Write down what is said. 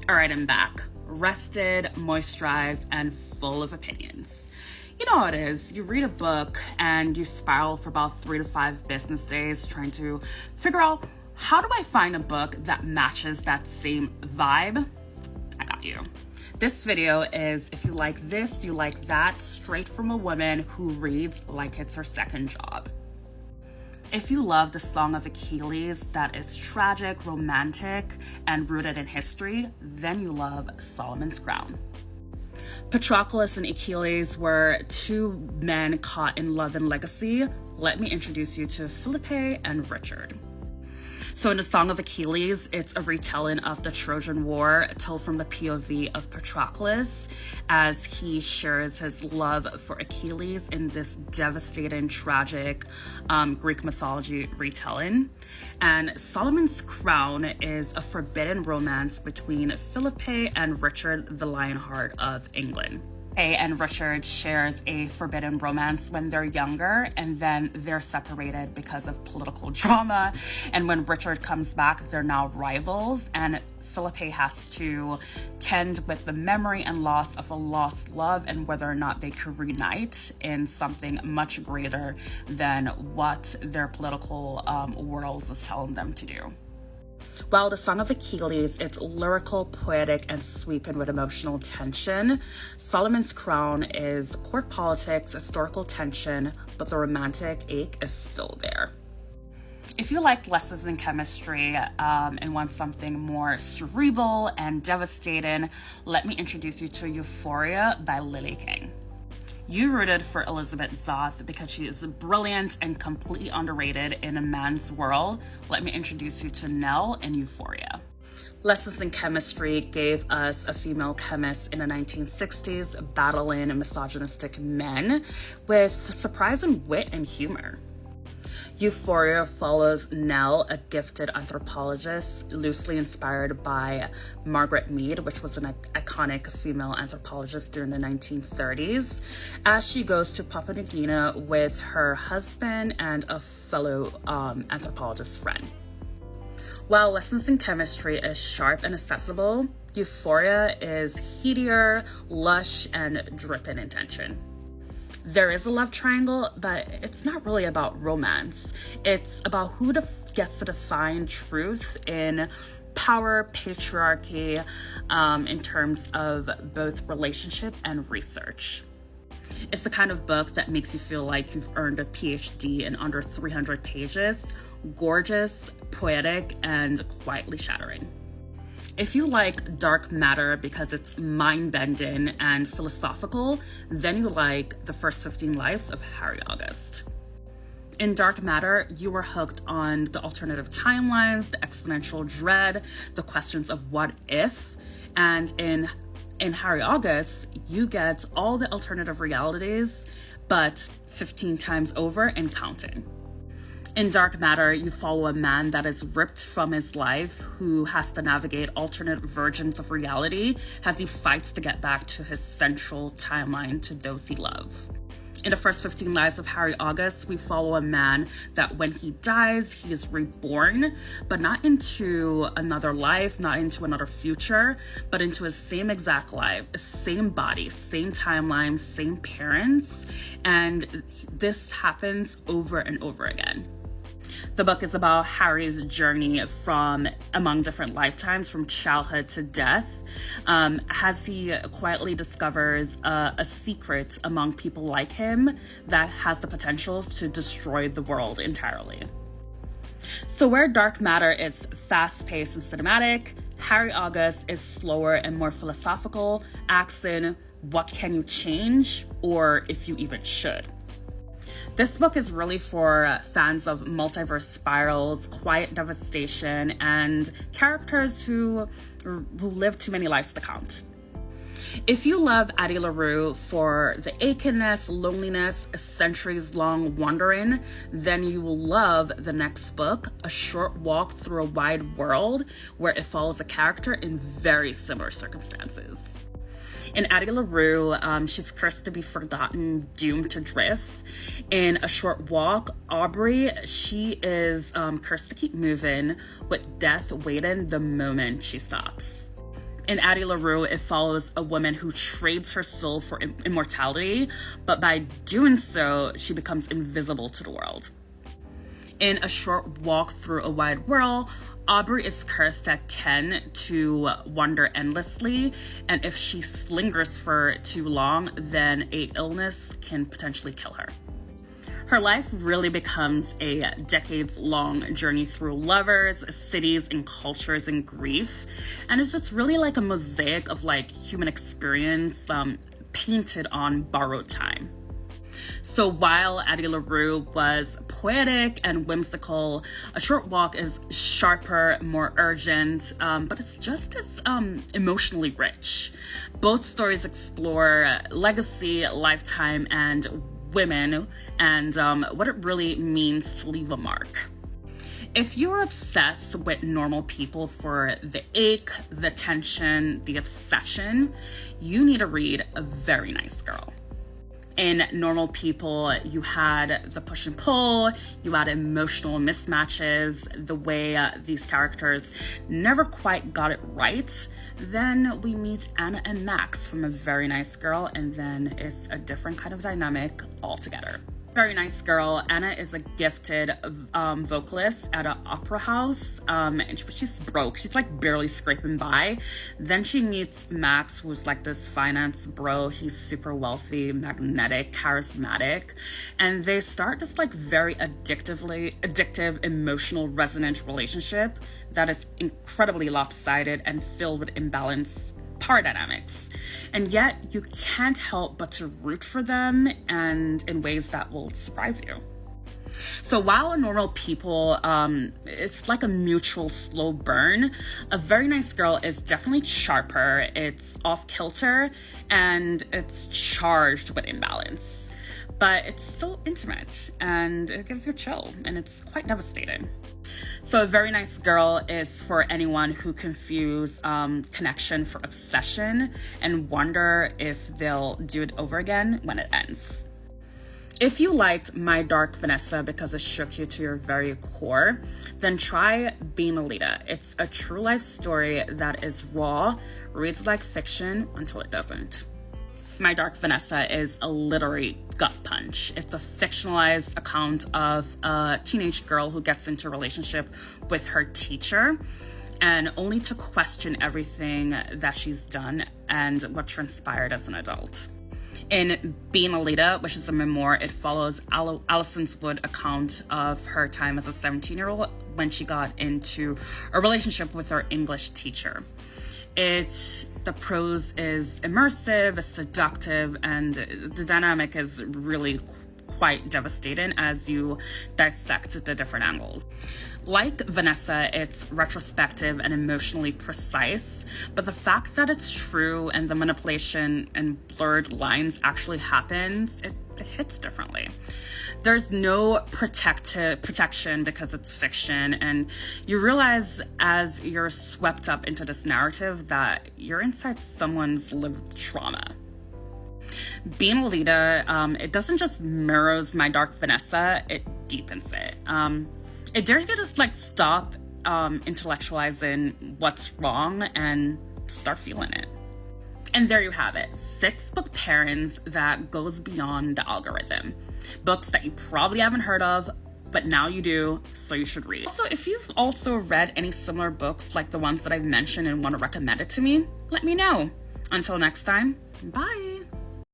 All right, I'm back. Rested, moisturized, and full of opinions. You know how it is. You read a book and you spiral for about 3 to 5 business days trying to figure out, how do I find a book that matches that same vibe? I got you. This video is if you like this, you like that, straight from a woman who reads like it's her second job. If you love the Song of Achilles that is tragic, romantic, and rooted in history, then you love Solomon's Crown. Patroclus and Achilles were two men caught in love and legacy. Let me introduce you to Philippe and Richard. So in the Song of Achilles, it's a retelling of the Trojan War told from the POV of Patroclus as he shares his love for Achilles in this devastating, tragic Greek mythology retelling. And Solomon's Crown is a forbidden romance between Philippe and Richard the Lionheart of England. And Richard shares a forbidden romance when they're younger, and then they're separated because of political drama. And when Richard comes back, they're now rivals, and Philippe has to tend with the memory and loss of a lost love and whether or not they could reunite in something much greater than what their political worlds is telling them to do. While the Song of Achilles, it's lyrical, poetic, and sweeping with emotional tension, Solomon's Crown is court politics, historical tension, but the romantic ache is still there. If you like lessons in chemistry and want something more cerebral and devastating, let me introduce you to Euphoria by Lily King. You rooted for Elizabeth Zoth because she is brilliant and completely underrated in a man's world. Let me introduce you to Nell in Euphoria. Lessons in Chemistry gave us a female chemist in the 1960s battling misogynistic men with surprising wit and humor. Euphoria follows Nell, a gifted anthropologist, loosely inspired by Margaret Mead, which was an iconic female anthropologist during the 1930s, as she goes to Papua New Guinea with her husband and a fellow anthropologist friend. While Lessons in Chemistry is sharp and accessible, Euphoria is heatier, lush, and dripping in tension. There is a love triangle, but it's not really about romance. It's about who gets to define truth in power, patriarchy, in terms of both relationship and research. It's the kind of book that makes you feel like you've earned a PhD in under 300 pages, gorgeous, poetic, and quietly shattering. If you like dark matter because it's mind-bending and philosophical, then you like The First 15 Lives of Harry August. In Dark Matter, you were hooked on the alternative timelines, the existential dread, the questions of what if, and in Harry August, you get all the alternative realities, but 15 times over and counting. In Dark Matter, you follow a man that is ripped from his life, who has to navigate alternate versions of reality as he fights to get back to his central timeline to those he loves. In The First 15 Lives of Harry August, we follow a man that when he dies, he is reborn, but not into another life, not into another future, but into his same exact life, same body, same timeline, same parents, and this happens over and over again. The book is about Harry's journey from among different lifetimes, from childhood to death, as he quietly discovers a secret among people like him that has the potential to destroy the world entirely. So where Dark Matter is fast-paced and cinematic, Harry August is slower and more philosophical, asking, what can you change, or if you even should? This book is really for fans of multiverse spirals, quiet devastation, and characters who live too many lives to count. If you love Addie LaRue for the achiness, loneliness, centuries-long wandering, then you will love the next book, A Short Walk Through a Wide World, where it follows a character in very similar circumstances. In Addie LaRue, she's cursed to be forgotten, doomed to drift. In A Short Walk, Aubrey, she is cursed to keep moving, with death waiting the moment she stops. In Addie LaRue, it follows a woman who trades her soul for immortality, but by doing so, she becomes invisible to the world. In A Short Walk Through a Wide World, Aubrey is cursed at 10 to wander endlessly, and if she lingers for too long, then an illness can potentially kill her. Her life really becomes a decades-long journey through lovers, cities, and cultures and grief, and it's just really like a mosaic of like human experience painted on borrowed time. So while Addie LaRue was poetic and whimsical, A Short Walk is sharper, more urgent, but it's just as emotionally rich. Both stories explore legacy, lifetime, and women, and what it really means to leave a mark. If you're obsessed with normal people for the ache, the tension, the obsession, you need to read A Very Nice Girl. In Normal People, you had the push and pull, you had emotional mismatches, the way these characters never quite got it right. Then we meet Anna and Max from A Very Nice Girl, and then it's a different kind of dynamic altogether. Very Nice Girl, Anna is a gifted vocalist at an opera house, and she's broke. She's like barely scraping by. Then she meets Max, who's like this finance bro. He's super wealthy, magnetic, charismatic, and they start this like very addictive, emotional, resonant relationship that is incredibly lopsided and filled with imbalanced power dynamics. And yet you can't help but to root for them, and in ways that will surprise you. So while A Normal People is like a mutual slow burn, A Very Nice Girl is definitely sharper, it's off kilter, and it's charged with imbalance. But it's still intimate, and it gives you a chill, and it's quite devastating. So A Very Nice Girl is for anyone who confuse connection for obsession and wonder if they'll do it over again when it ends. If you liked My Dark Vanessa because it shook you to your very core, then try Being a Leader. It's a true life story that is raw, reads like fiction until it doesn't. My Dark Vanessa is a literary gut punch. It's a fictionalized account of a teenage girl who gets into a relationship with her teacher, and only to question everything that she's done and what transpired as an adult. In Being a Leader, which is a memoir, it follows Allison's Wood account of her time as a 17-year-old when she got into a relationship with her English teacher. The prose is immersive, it's seductive, and the dynamic is really quite devastating as you dissect the different angles. Like Vanessa, it's retrospective and emotionally precise, but the fact that it's true and the manipulation and blurred lines actually happens, it hits differently. There's no protection because it's fiction, and you realize as you're swept up into this narrative that you're inside someone's lived trauma. Being a Leader, it doesn't just mirrors My Dark Vanessa, it deepens it. It dares you to just like stop intellectualizing what's wrong and start feeling it. And there you have it, 6 book pairings that goes beyond the algorithm. Books that you probably haven't heard of, but now you do, so you should read. Also, if you've also read any similar books like the ones that I've mentioned and want to recommend it to me, let me know. Until next time, bye.